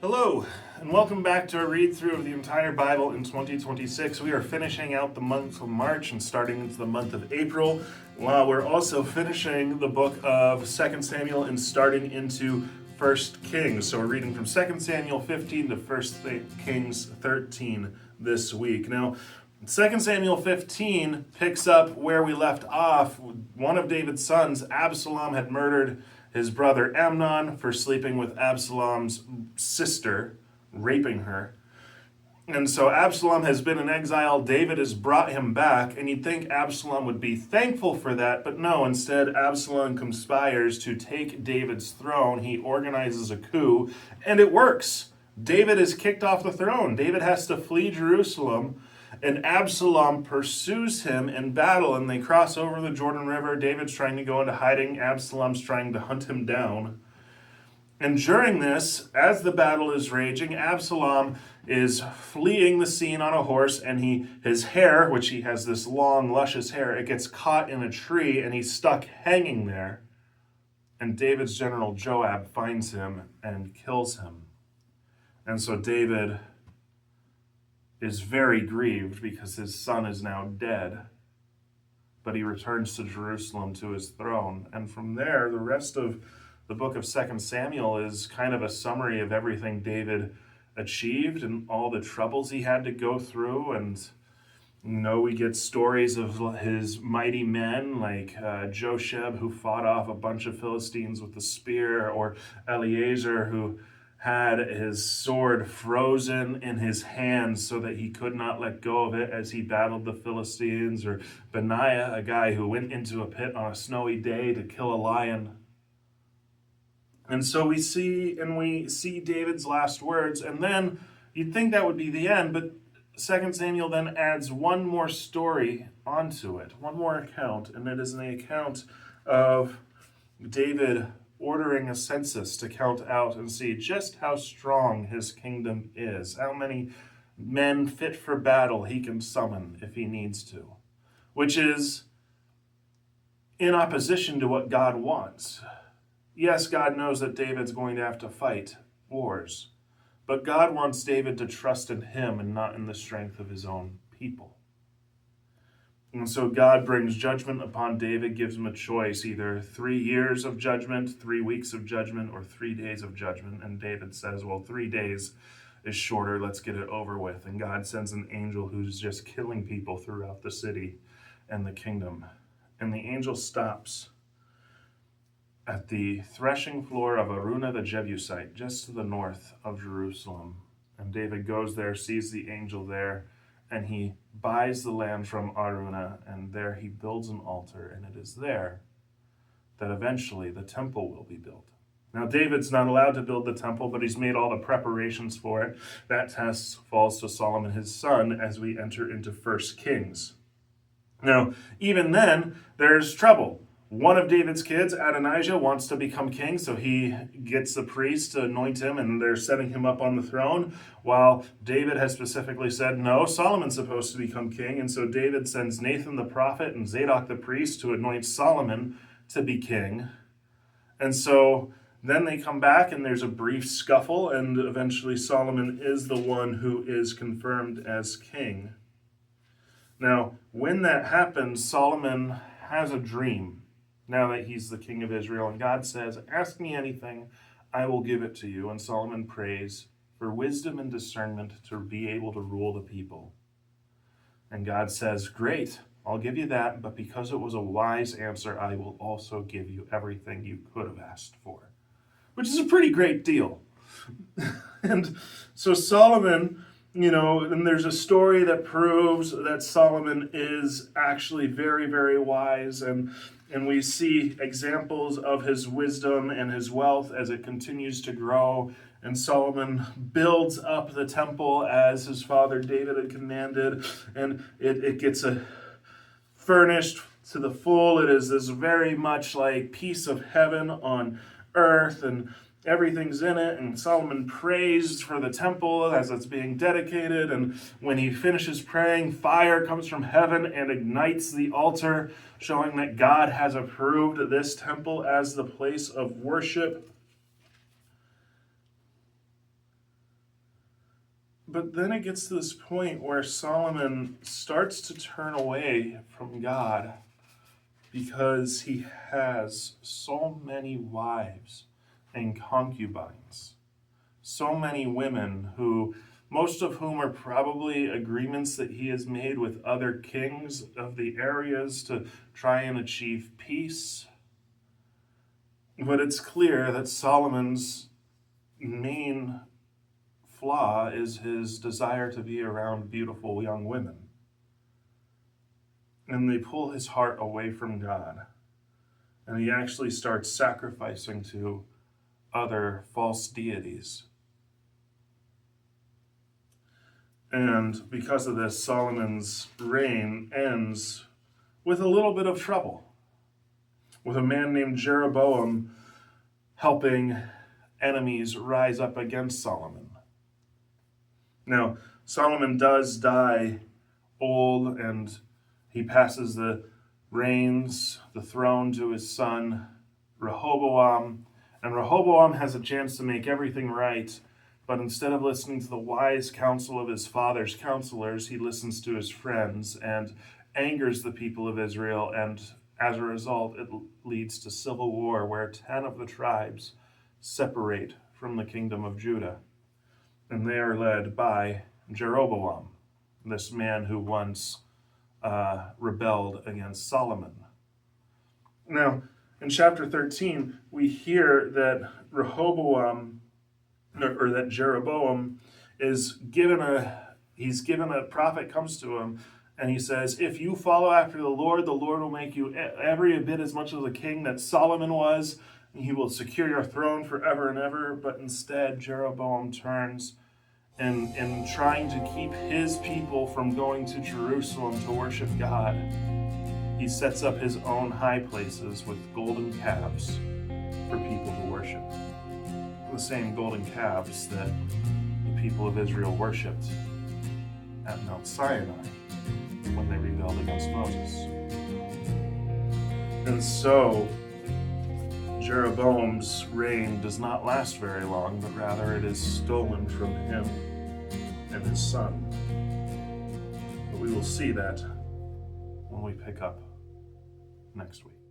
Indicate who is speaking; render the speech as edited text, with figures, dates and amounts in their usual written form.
Speaker 1: Hello, and welcome back to a read-through of the entire Bible in 2026. We are finishing out the month of March and starting into the month of April, while we're also finishing the book of 2 Samuel and starting into 1 Kings. So we're reading from 2 Samuel 15 to 1 Kings 13 this week. Now, 2 Samuel 15 picks up where we left off. One of David's sons, Absalom, had murdered his brother Amnon for sleeping with Absalom's sister, raping her. And so Absalom has been in exile. David has brought him back, and you'd think Absalom would be thankful for that, but no, instead Absalom conspires to take David's throne. He organizes a coup, and it works. David is kicked off the throne. David has to flee Jerusalem, and Absalom pursues him in battle, and they cross over the Jordan River. David's trying to go into hiding. Absalom's trying to hunt him down. And during this, as the battle is raging, Absalom is fleeing the scene on a horse, and his hair, which he has this long, luscious hair, it gets caught in a tree, and he's stuck hanging there. And David's general Joab finds him and kills him. And so David is very grieved because his son is now dead. But he returns to Jerusalem to his throne. And from there, the rest of the book of 2 Samuel is kind of a summary of everything David achieved and all the troubles he had to go through. And we get stories of his mighty men like Josheb, who fought off a bunch of Philistines with a spear, or Eleazar, who had his sword frozen in his hands so that he could not let go of it as he battled the Philistines, or Benaiah, a guy who went into a pit on a snowy day to kill a lion. And so we see David's last words, and then you'd think that would be the end, but 2 Samuel then adds one more story onto it, one more account, and it is an account of David ordering a census to count out and see just how strong his kingdom is, how many men fit for battle he can summon if he needs to, which is in opposition to what God wants. Yes, God knows that David's going to have to fight wars, but God wants David to trust in him and not in the strength of his own people. And so God brings judgment upon David, gives him a choice, either 3 years of judgment, 3 weeks of judgment, or 3 days of judgment. And David says, well, 3 days is shorter, let's get it over with. And God sends an angel who's just killing people throughout the city and the kingdom. And the angel stops at the threshing floor of Araunah the Jebusite, just to the north of Jerusalem. And David goes there, sees the angel there, and he buys the land from Araunah, and there he builds an altar, and it is there that eventually the temple will be built. Now, David's not allowed to build the temple, but he's made all the preparations for it. That task falls to Solomon, his son, as we enter into 1 Kings. Now, even then, there's trouble. One of David's kids, Adonijah, wants to become king, so he gets the priest to anoint him, and they're setting him up on the throne, while David has specifically said, no, Solomon's supposed to become king, and so David sends Nathan the prophet and Zadok the priest to anoint Solomon to be king. And so then they come back, and there's a brief scuffle, and eventually Solomon is the one who is confirmed as king. Now, when that happens, Solomon has a dream, now that he's the king of Israel, and God says, ask me anything, I will give it to you. And Solomon prays for wisdom and discernment to be able to rule the people. And God says, great, I'll give you that, but because it was a wise answer, I will also give you everything you could have asked for. Which is a pretty great deal. And so Solomon, and there's a story that proves that Solomon is actually very, very wise, and we see examples of his wisdom and his wealth as it continues to grow. And Solomon builds up the temple as his father David had commanded, and it gets furnished to the full. It is this very much like piece of heaven on earth, and everything's in it. And Solomon prays for the temple as it's being dedicated, and when he finishes praying, fire comes from heaven and ignites the altar, showing that God has approved this temple as the place of worship. But then it gets to this point where Solomon starts to turn away from God because he has so many wives and concubines, so many women who, most of whom are probably agreements that he has made with other kings of the areas to try and achieve peace. But it's clear that Solomon's main flaw is his desire to be around beautiful young women. And they pull his heart away from God. And he actually starts sacrificing to other false deities. And because of this, Solomon's reign ends with a little bit of trouble, with a man named Jeroboam helping enemies rise up against Solomon. Now, Solomon does die old, and he passes the reins, the throne, to his son Rehoboam. And Rehoboam has a chance to make everything right, but instead of listening to the wise counsel of his father's counselors, he listens to his friends and angers the people of Israel. And as a result, it leads to civil war where 10 of the tribes separate from the kingdom of Judah. And they are led by Jeroboam, this man who once rebelled against Solomon. Now, in chapter 13, we hear that that Jeroboam is given a prophet comes to him, and he says, if you follow after the Lord will make you every bit as much of a king that Solomon was, and he will secure your throne forever and ever. But instead, Jeroboam turns and trying to keep his people from going to Jerusalem to worship God, he sets up his own high places with golden calves for people to worship. The same golden calves that the people of Israel worshipped at Mount Sinai when they rebelled against Moses. And so, Jeroboam's reign does not last very long, but rather it is stolen from him and his son. But we will see that when we pick up next week.